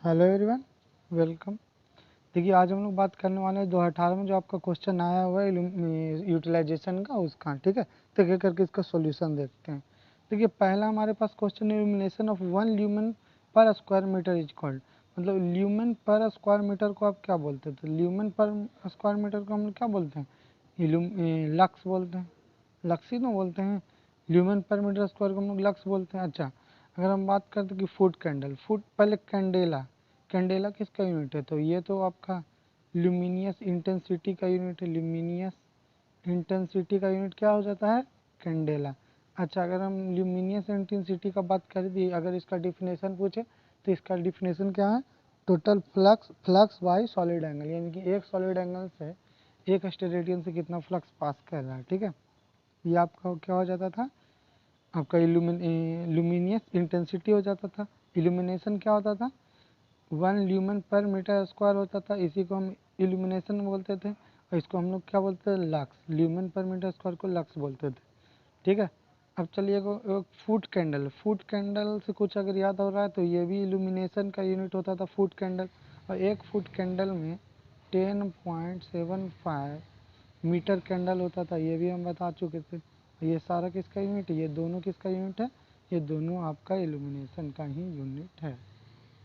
Hello everyone, welcome. देखिए आज हम लोग बात करने वाले हैं 2018 में जो आपका क्वेश्चन आया हुआ है यूटिलाइजेशन का, उसका। ठीक है, तो एक करके इसका सॉल्यूशन देखते हैं। देखिए पहला हमारे पास क्वेश्चन है, illumination of 1 lumen per square metre is called. मतलब ल्यूमेन पर स्क्वायर मीटर को आप क्या बोलते थे? ल्यूमेन पर स्क्वायर मीटर को हम लोग क्या बोलते हैं? लक्स बोलते हैं। लक्स ही तो बोलते हैं। ल्यूमेन पर मीटर स्क्वायर को हम लोग लक्स बोलते हैं। अच्छा, अगर हम बात करते कि फुट कैंडल, फुट पहले कैंडेला, कैंडेला किसका यूनिट है? तो ये तो आपका ल्यूमिनियस इंटेंसिटी का यूनिट है। ल्यूमिनियस इंटेंसिटी का यूनिट क्या हो जाता है? कैंडेला। अच्छा, अगर हम ल्यूमिनियस इंटेंसिटी का बात करें, तो अगर इसका डिफिनेशन पूछे तो इसका डिफिनेशन क्या है? Total flux, flux by solid angle, यानी कि एक सॉलिड एंगल से एक स्टेरेडियन से कितना फ्लक्स पास कर रहा है। ठीक है, ये आपका क्या हो जाता था? आपका लुमिनियस इंटेंसिटी हो जाता था। इल्यूमिनेशन क्या होता था? 1 ल्यूमेन पर मीटर स्क्वायर होता था, इसी को हम इल्यूमिनेशन बोलते थे। और इसको हम लोग क्या बोलते थे? Lux. Lumen per metre square को लक्स बोलते थे। ठीक है, अब चलिए एक फुट कैंडल, फुट कैंडल से कुछ अगर याद हो रहा है तो ये भी इल्यूमिनेशन का यूनिट होता था, फुट कैंडल। और एक फुट कैंडल में 10.75 मीटर कैंडल होता था, ये भी हम बता चुके थे। ये सारा किसका यूनिट है? ये दोनों किसका यूनिट है? ये दोनों आपका इल्यूमिनेशन का ही यूनिट है।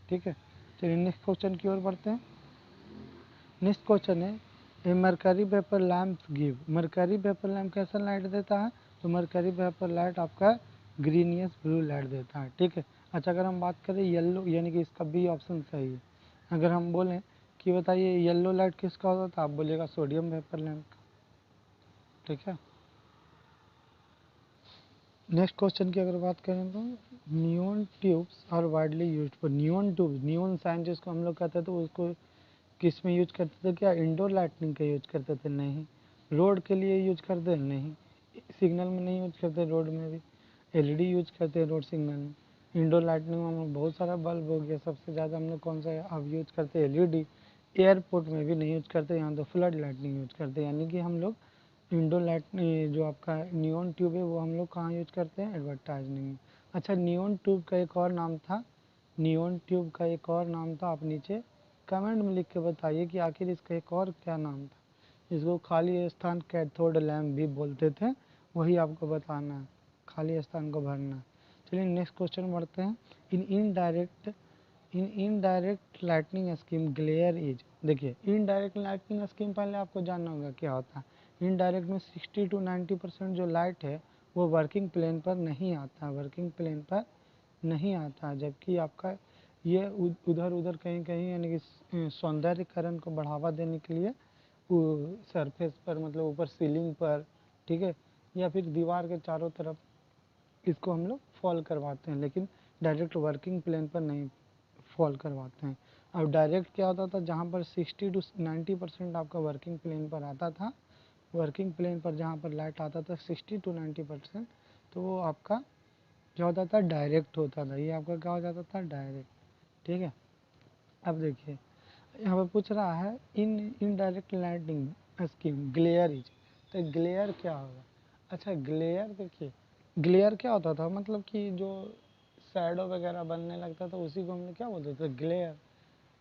ठीक है, चलिए नेक्स्ट क्वेश्चन की ओर बढ़ते हैं। नेक्स्ट क्वेश्चन है, a mercury vapour lamp give. Mercury vapour lamp कैसा लाइट देता है? तो मरकरी वेपर लाइट आपका ग्रीनियस ब्लू लाइट देता है। ठीक है, अच्छा अगर हम बात करें येलो, यानी कि इसका बी ऑप्शन सही है। अगर हम बोलें कि बताइए येलो लाइट किसका होता था, आप बोलिएगा सोडियम वेपर लैम्प का। ठीक है, नेक्स्ट क्वेश्चन की अगर बात करें तो neon tubes are widely used for. Neon tubes, neon sign जिसको हम लोग कहते थे, उसको किस में यूज करते थे? क्या इंडोर लाइटनिंग का यूज करते थे? नहीं। रोड के लिए यूज करते? नहीं। सिग्नल में नहीं यूज करते, रोड में भी। एलईडी यूज करते हैं रोड सिग्नल में। इंडोर लाइटनिंग में हम लोग बहुत सारा बल्ब हो गया, सबसे ज़्यादा हम लोग कौन सा अब यूज करते हैं? एलईडी। एयरपोर्ट में भी नहीं यूज करते, यहाँ तो फ्लड लाइटनिंग यूज करते हैं। यानी कि हम लोग इंडोर लाइट, जो आपका नियॉन ट्यूब है वो हम लोग कहाँ यूज करते हैं? एडवर्टाइजमेंट में। अच्छा, नियॉन ट्यूब का एक और नाम था, नियॉन ट्यूब का एक और नाम था, आप नीचे कमेंट में लिख के बताइए कि आखिर इसका एक और क्या नाम था। इसको खाली स्थान कैथोड लैम्प भी बोलते थे, वही आपको बताना है, खाली स्थान को भरना। चलिए नेक्स्ट क्वेश्चन बढ़ते हैं। In indirect lightning scheme glare is. देखिए इनडायरेक्ट लाइटनिंग स्कीम पहले आपको जानना होगा क्या होता है। इनडायरेक्ट में 60 to 90% जो लाइट है वो वर्किंग प्लेन पर नहीं आता, वर्किंग प्लेन पर नहीं आता, जबकि आपका ये उधर उधर कहीं कहीं, यानी कि सौंदर्यकरण को बढ़ावा देने के लिए सरफेस पर, मतलब ऊपर सीलिंग पर, ठीक है, या फिर दीवार के चारों तरफ इसको हम लोग फॉल करवाते हैं, लेकिन डायरेक्ट वर्किंग प्लेन पर नहीं फॉल करवाते हैं। अब डायरेक्ट क्या होता था? जहाँ पर 60 to 90% आपका वर्किंग प्लेन पर आता था, वर्किंग प्लेन पर जहाँ पर लाइट आता था 60 to 90%, तो वो आपका क्या होता था? डायरेक्ट होता था। ये आपका क्या हो जाता था? डायरेक्ट। ठीक है, अब देखिए यहाँ पर पूछ रहा है in indirect lighting scheme glare is. तो ग्लेयर क्या होगा? अच्छा ग्लेयर, देखिए ग्लेयर क्या होता था? मतलब कि जो शैडो वगैरह बनने लगता था उसी को हम लोग क्या बोलते थे? ग्लेयर।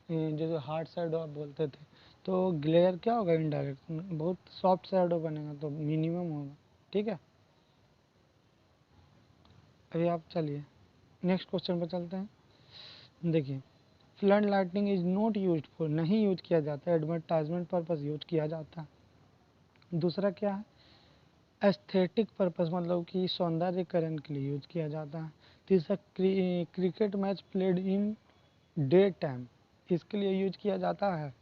जैसे हार्ड शैडो आप बोलते थे, तो ग्लेयर क्या होगा? इनडायरेक्ट, बहुत सॉफ्ट शैडो बनेगा तो मिनिमम होगा। ठीक है, अभी आप चलिए नेक्स्ट क्वेश्चन पर चलते हैं। देखिए flood lightning is not use for, नहीं यूज किया जाता है, एडवर्टाइजमेंट पर्पज यूज किया जाता है। दूसरा क्या है? एस्थेटिक पर्पस, मतलब कि सौंदर्यकरण के लिए यूज किया जाता है। तीसरा cricket match played in day time, इसके लिए यूज किया जाता है।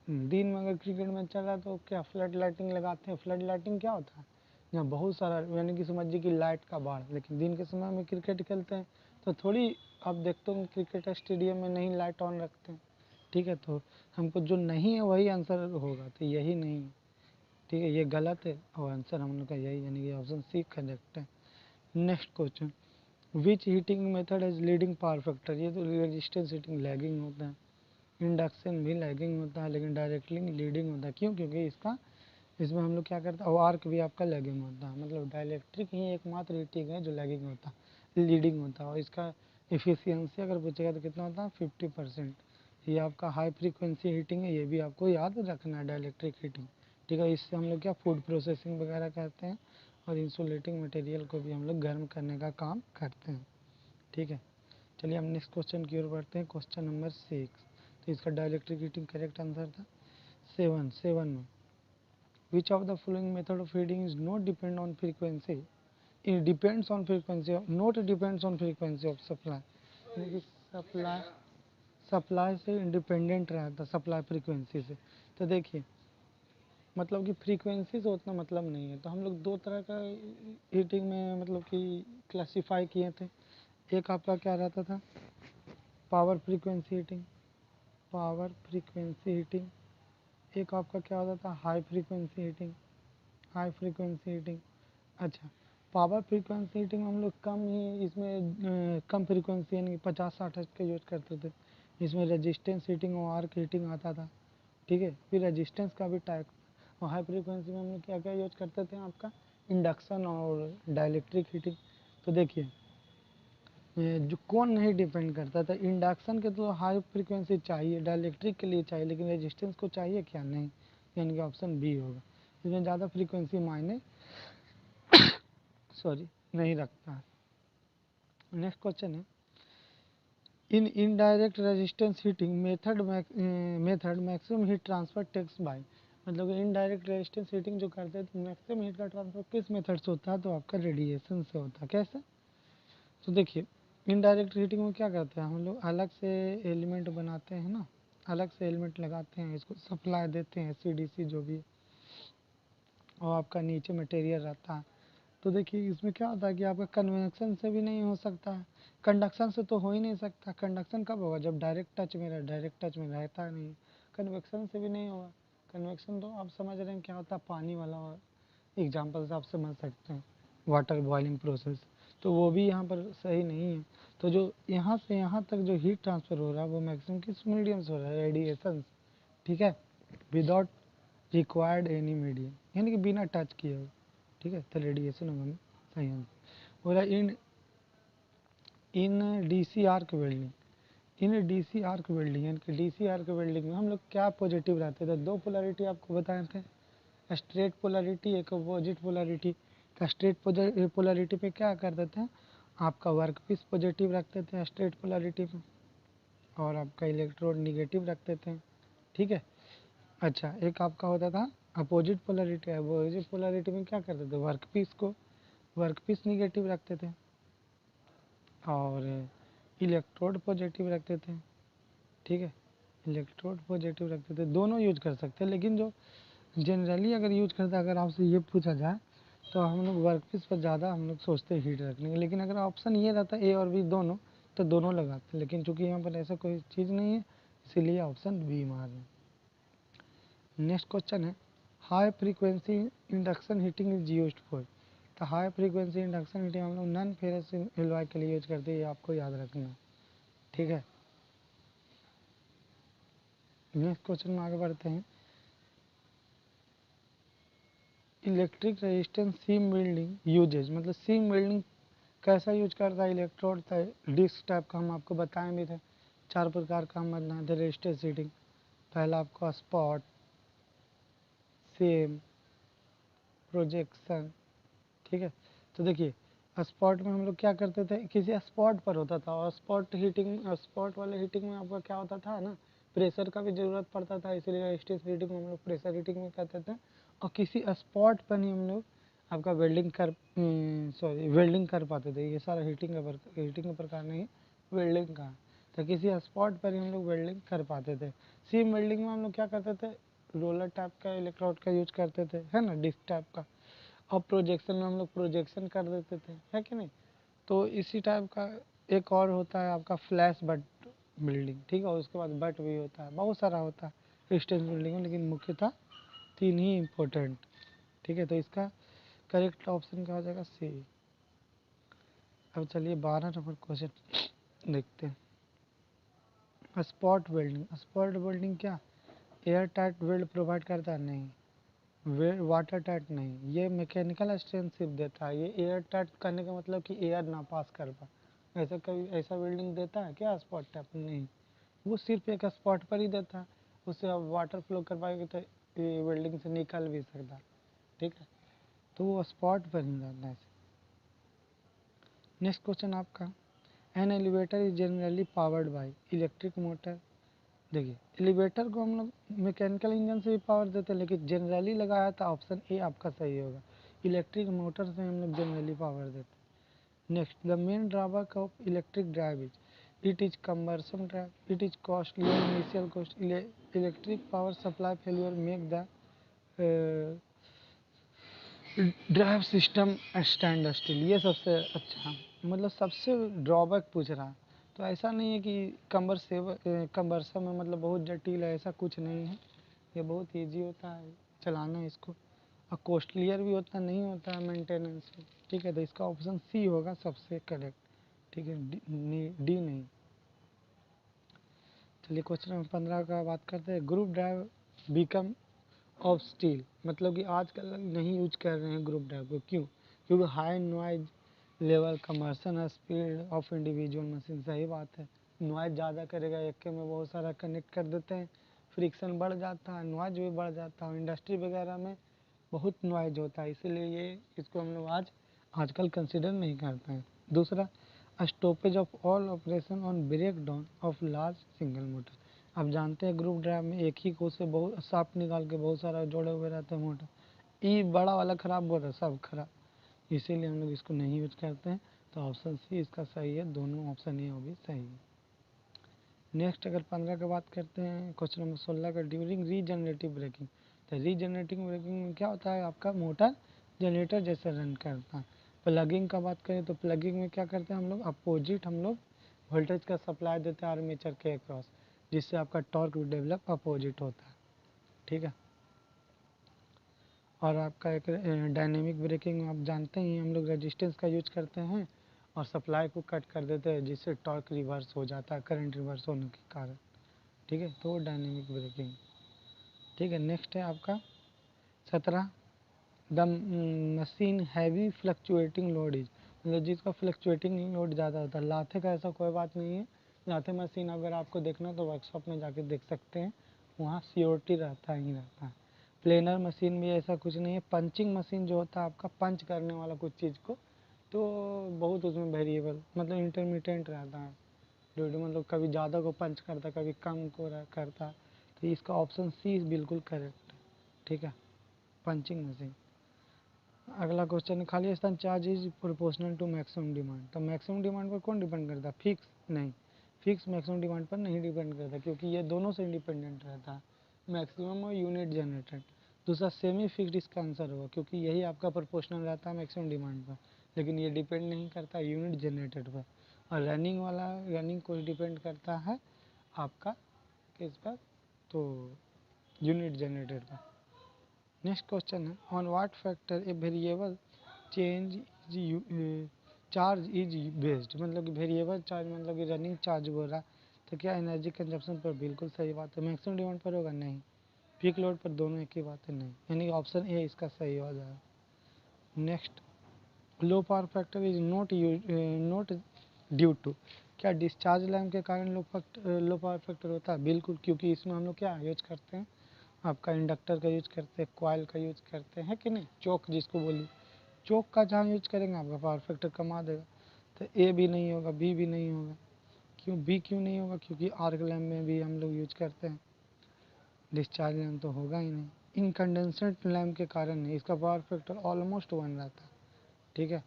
दिन में अगर क्रिकेट मैच चल रहा है तो क्या फ्लड लाइटिंग लगाते हैं? फ्लड लाइटिंग क्या होता है? यहाँ बहुत सारा, यानी कि समझिए कि लाइट का बाढ़। लेकिन दिन के समय में क्रिकेट खेलते हैं तो थोड़ी आप देखते हो क्रिकेट स्टेडियम में नहीं लाइट ऑन रखते हैं। ठीक है, तो हमको जो नहीं है वही आंसर होगा, तो यही नहीं है। ठीक है, ये गलत है और आंसर हम लोग का यही, यानी कि ऑप्शन सी करेक्ट है। Next question, which heating method is leading power factor. ये तो रेजिस्टेंस हीटिंग लैगिंग होता है, इंडक्शन भी लैगिंग होता है, लेकिन डायरेक्टली लीडिंग होता है। क्यों? क्योंकि इसमें हम लोग क्या करते हैं, और आर्क भी आपका लैगिंग होता है। मतलब डायलेक्ट्रिक ही एकमात्र हीटिंग है जो लैगिंग होता है, लीडिंग होता है। और इसका एफिशिएंसी अगर पूछेगा तो कितना होता है? 50%। ये आपका हाई फ्रीक्वेंसी हीटिंग है, ये भी आपको याद रखना है, डाइलेक्ट्रिक हीटिंग। ठीक है, इससे हम लोग क्या फूड प्रोसेसिंग वगैरह करते हैं और इंसुलेटिंग मटेरियल को भी हम लोग गर्म करने का काम करते हैं। ठीक है, चलिए हम नेक्स्ट क्वेश्चन की ओर बढ़ते हैं। क्वेश्चन नंबर 6, तो इसका डाइलेक्ट्रिक हीटिंग करेक्ट आंसर था 7 में which of the following method of heating is not depend on frequency, it depends on frequency of, not depends on frequency of supply, यानी कि supply से इंडिपेंडेंट रहता, supply frequency से। तो देखिए मतलब कि फ्रीक्वेंसी से उतना मतलब नहीं है। तो हम लोग दो तरह का हीटिंग में मतलब कि क्लासीफाई किए थे। एक आपका क्या रहता था, power frequency heating, power frequency heating. एक आपका क्या होता था, high frequency heating, high frequency heating. अच्छा, पावर फ्रीक्वेंसी हीटिंग में हम लोग कम ही इसमें कम फ्रीक्वेंसी यानी कि 50-60 हर्ट्ज का यूज करते थे। इसमें रेजिस्टेंस हीटिंग और आर्क हीटिंग आता था। ठीक है, फिर रेजिस्टेंस का भी टाइप। और हाई फ्रीक्वेंसी में हम लोग क्या क्या यूज करते थे, आपका इंडक्शन और डाइलेक्ट्रिक हीटिंग। तो देखिए जो कौन नहीं डिपेंड करता था, इंडक्शन के तो हाई फ्रीक्वेंसी चाहिए, डाइलेक्ट्रिक के लिए चाहिए, लेकिन रेजिस्टेंस को चाहिए क्या, नहीं, यानी कि ऑप्शन बी होगा। इसमें ज़्यादा फ्रीक्वेंसी मायने नहीं रखता है। नेक्स्ट क्वेश्चन है, in indirect resistance heating method maximum heat transfer takes by, मतलब इनडायरेक्ट रेजिस्टेंस हीटिंग जो करते हैं तो मैक्सिमम हीट का ट्रांसफर किस मेथड से होता है, तो आपका रेडिएशन से होता है। कैसे, तो देखिए इनडायरेक्ट हीटिंग में क्या करते हैं, हम लोग अलग से एलिमेंट बनाते हैं ना, अलग से एलिमेंट लगाते हैं, इसको सप्लाई देते हैं CDC जो भी, और आपका नीचे मटेरियल रहता है। तो देखिए इसमें क्या होता है कि आपका कन्वेक्शन से भी नहीं हो सकता है, कंडक्शन से तो हो ही नहीं सकता। कंडक्शन कब होगा, जब डायरेक्ट टच में रहे, डायरेक्ट टच में रहता नहीं। कन्वेक्शन से भी नहीं होगा। कन्वेक्शन तो आप समझ रहे हैं क्या होता है, पानी वाला एग्जाम्पल से आप समझ सकते हैं, वाटर बॉइलिंग प्रोसेस, तो वो भी यहाँ पर सही नहीं है। तो जो यहाँ से यहाँ तक जो हीट ट्रांसफर हो रहा है वो मैक्सिमम किस मीडियम से हो रहा है, रेडिएशन। ठीक है, विदाउट रिक्वायर्ड एनी मीडियम, यानी कि बिना टच किए हुए। ठीक है, तो रेडिएशन होगा सही आंसर। और इन DC आर्क वेल्डिंग, इन DC आर्क वेल्डिंग यानी कि DC आर्क वेल्डिंग में हम लोग क्या पॉजिटिव रहते थे, दो पोलैरिटी आपको बताए थे, स्ट्रेट पोलैरिटी एक अपोजिट पोलैरिटी। स्ट्रेट पोलैरिटी पे क्या करते थे, आपका वर्क पीस पॉजिटिव रखते थे स्ट्रेट पोलैरिटी में, और आपका इलेक्ट्रोड निगेटिव रखते थे। ठीक है, अच्छा एक आपका होता था अपोजिट पोलैरिटी, अपोजिट पोलैरिटी में क्या करते थे, वर्क पीस निगेटिव रखते थे और इलेक्ट्रोड पॉजिटिव रखते थे। ठीक है, इलेक्ट्रोड पॉजिटिव रखते थे, दोनों यूज कर सकते हैं, लेकिन जो जनरली अगर यूज करता है, अगर आपसे ये पूछा जाए तो हम लोग वर्क पीस पर ज़्यादा हम लोग सोचते हैं हीट रखने के, लेकिन अगर ऑप्शन ये रहता है A और B दोनों, तो दोनों लगाते हैं, लेकिन चूंकि यहाँ पर ऐसा कोई चीज़ नहीं है, इसीलिए ऑप्शन बी मार रहे हैं। नेक्स्ट क्वेश्चन है, high frequency induction heating is used for, तो हाई फ्रीक्वेंसी इंडक्शन हीटिंग हम लोग नॉन फेरस एलॉय के लिए यूज करते हैं, ये आपको याद रखना है। ठीक है, नेक्स्ट क्वेश्चन में आगे बढ़ते हैं। Electric resistance seam welding uses, मतलब सीम वेल्डिंग कैसा यूज करता है, इलेक्ट्रोड डिस्क टाइप का हम आपको बताए भी थे, 4 प्रकार का हम बताए थे रेजिस्टेंस हीटिंग। पहला आपका स्पॉट, सेम, प्रोजेक्शन। ठीक है, तो देखिए स्पॉट में हम लोग क्या करते थे, किसी स्पॉट पर होता था, और स्पॉट वाले हीटिंग में आपका क्या होता था ना, प्रेशर का भी ज़रूरत पड़ता था, इसीलिए रेजिस्टेंस हीटिंग में हम लोग प्रेशर हीटिंग में करते थे। और किसी स्पॉट पर ही हम लोग आपका वेल्डिंग कर पाते थे। ये सारा हीटिंग का प्रकार नहीं, वेल्डिंग का। तो किसी स्पॉट पर ही हम लोग वेल्डिंग कर पाते थे। सीम वेल्डिंग में हम लोग क्या करते थे, रोलर टाइप का इलेक्ट्रोड का यूज करते थे, है ना, डिस्क टाइप का। और प्रोजेक्शन में हम लोग प्रोजेक्शन कर देते थे, है कि नहीं। तो इसी टाइप का एक और होता है आपका फ्लैश बट बिल्डिंग। ठीक है, उसके बाद बट भी होता है, बहुत सारा होता है रेजिस्टेंस बिल्डिंग में, लेकिन मुख्यतः 3 ही इम्पोर्टेंट। ठीक है, तो इसका करेक्ट ऑप्शन क्या हो जाएगा, सी। अब चलिए 12 नंबर क्वेश्चन देखते हैं। स्पॉट वेल्डिंग क्या एयर टाइट वेल्ड प्रोवाइड करता है, नहीं। वाटर टाइट नहीं, ये मैकेनिकल स्ट्रेंथ सिर्फ देता है। ये एयर टाइट करने का मतलब कि एयर ना पास कर पाए, ऐसा वेल्डिंग देता है क्या स्पॉट टाइप, नहीं। वो सिर्फ एक स्पॉट पर ही देता है, उससे आप वाटर फ्लो करवाएंगे तो वेल्डिंग से निकल भी सकता है, ठीक है, तो वो स्पॉट पर ही रहता है। नेक्स्ट क्वेश्चन आपका, an elevator is generally powered by electric motor. देखिए एलिवेटर को हम लोग मैकेनिकल इंजन से भी पावर देते हैं, लेकिन जनरली लगाया था ऑप्शन ए आपका सही होगा, इलेक्ट्रिक मोटर से हम लोग जनरली पावर देते हैं। Next, the main drawback of electric drive is it is cumbersome drive, it is costly initial cost, electric power supply failure make the drive system stand still. ये सबसे अच्छा, मतलब सबसे ड्रॉबैक पूछ रहा है, तो ऐसा नहीं है कि कम्बरसम है मतलब बहुत जटिल है, ऐसा कुछ नहीं है, ये बहुत ईजी होता है चलाना इसको, और कॉस्टलियर भी होता नहीं होता है मेंटेनेंस में, ठीक है, तो इसका ऑप्शन सी होगा सबसे करेक्ट, ठीक है, डी नहीं। चलिए क्वेश्चन नंबर 15 का बात करते हैं, group drive become of steel, मतलब कि आजकल नहीं यूज कर रहे हैं ग्रुप ड्राइव को, क्यों? क्योंकि high noise level, conversion speed of individual machine. सही बात है, नॉइज ज़्यादा करेगा, एक के में बहुत सारा कनेक्ट कर देते हैं, फ्रिक्शन बढ़ जाता है, नॉइज भी बढ़ जाता है, इंडस्ट्री वगैरह में बहुत नॉइज होता है, इसीलिए ये इसको हम लोग आजकल कंसिडर नहीं करते हैं। दूसरा, stoppage of all operation on break down of large single motor. आप जानते हैं ग्रुप ड्राइव में एक ही को से बहुत साफ निकाल के बहुत सारा जोड़े हुए रहते हैं मोटर, ई बड़ा वाला खराब बोल रहा है, सब खराब, इसीलिए हम लोग इसको नहीं यूज करते हैं, तो ऑप्शन सी इसका सही है, दोनों ऑप्शन ये भी सही है। नेक्स्ट अगर 15 की बात करते हैं, क्वेश्चन नंबर 16 का, ड्यूरिंग रीजनरेटिव ब्रेकिंग, तो रीजनरेटिव ब्रेकिंग में क्या होता है, आपका मोटर जनरेटर जैसे रन करता है। प्लगिंग का बात करें तो प्लगिंग में क्या करते हैं हम लोग, अपोजिट हम लोग वोल्टेज का सप्लाई देते हैं आर्मेचर के अक्रॉस, जिससे आपका टॉर्क डेवलप अपोजिट होता है, ठीक है। और आपका एक डायनेमिक ब्रेकिंग में आप जानते ही हम लोग रेजिस्टेंस का यूज करते हैं और सप्लाई को कट कर देते हैं, जिससे टॉर्क रिवर्स हो जाता है करंट रिवर्स होने के कारण, ठीक है, तो डायनेमिक ब्रेकिंग, ठीक है। नेक्स्ट है आपका 17, the machine heavy fluctuating load is, मतलब जिसका फ्लक्चुएटिंग लोड ज़्यादा होता है। लाथे का ऐसा कोई बात नहीं है, लाथे मशीन अगर आपको देखना तो वर्कशॉप में जाके देख सकते हैं, वहाँ सीओटी रहता ही रहता है। प्लेनर मशीन भी ऐसा कुछ नहीं है। पंचिंग मशीन जो होता है आपका पंच करने वाला कुछ चीज़ को, तो बहुत उसमें वेरिएबल मतलब इंटरमीडिएट रहता है, जो मतलब कभी ज़्यादा को पंच करता कभी कम को करता, तो इसका ऑप्शन सी बिल्कुल करेक्ट है, ठीक है, पंचिंग मशीन। अगला क्वेश्चन है, खाली स्थान charge is proportional to maximum demand, तो मैक्सिमम डिमांड पर कौन डिपेंड करता है, फिक्स नहीं, फिक्स मैक्सिमम डिमांड पर नहीं डिपेंड करता, क्योंकि ये दोनों से इंडिपेंडेंट रहता है, मैक्सिमम और यूनिट जनरेटेड। दूसरा, सेमी फिक्स्ड इसका आंसर होगा, क्योंकि यही आपका प्रोपोर्शनल रहता है मैक्सिमम डिमांड पर, लेकिन ये डिपेंड नहीं करता यूनिट जनरेटेड पर। और रनिंग वाला, रनिंग को डिपेंड करता है आपका किस पर, तो यूनिट जनरेटेड पर। नेक्स्ट क्वेश्चन है, on what factor a variable change is charge is based, मतलब कि वेरिएबल चार्ज मतलब कि रनिंग चार्ज बोल रहा, तो क्या एनर्जी कंजप्शन पर, बिल्कुल सही बात है। मैक्सिमम डिमांड पर होगा, नहीं। पीक लोड पर, दोनों एक ही बात है, नहीं, यानी कि ऑप्शन ए इसका सही हो जाएगा। Next, low power factor is not due to, क्या डिस्चार्ज लैम्प के कारण लो पावर फैक्टर होता है, बिल्कुल, क्योंकि इसमें हम लोग क्या यूज करते हैं, आपका इंडक्टर का यूज करते हैं, कॉइल का यूज करते हैं कि नहीं, चौक जिसको बोली, चौक का जहाँ यूज करेंगे आपका पावर फैक्टर कमा देगा, तो ए भी नहीं होगा, बी भी नहीं होगा। क्यों बी क्यों नहीं होगा, क्योंकि आर्क लैम्प में भी हम लोग यूज करते हैं, डिस्चार्ज लैम्प तो होगा ही नहीं। इनकंडेंसेंट लैम्प के कारण नहीं, इसका पावर फैक्टर ऑलमोस्ट 1 रहता है, ठीक है।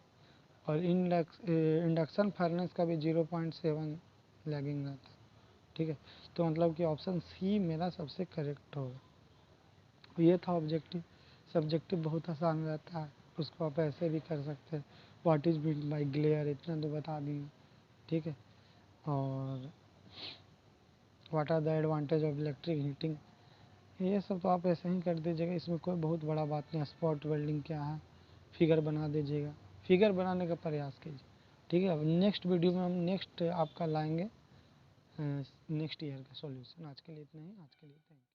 और इंडक्शन फर्नेस का भी 0.7 लैगिंग रहता है, ठीक है, तो मतलब कि ऑप्शन सी मेरा सबसे करेक्ट होगा। ये था ऑब्जेक्टिव। सब्जेक्टिव बहुत आसान रहता है, उसको आप ऐसे भी कर सकते हैं, what is mean by glare, इतना तो बता दिए, ठीक है। और what are the advantage of electric heating, ये सब तो आप ऐसे ही कर दीजिएगा, इसमें कोई बहुत बड़ा बात नहीं है। स्पॉट वेल्डिंग क्या है, फिगर बना दीजिएगा, फिगर बनाने का प्रयास कीजिए, ठीक है। अब नेक्स्ट वीडियो में हम नेक्स्ट आपका लाएंगे नेक्स्ट ईयर का सॉल्यूशन। आज के लिए इतना ही, आज के लिए थैंक यू।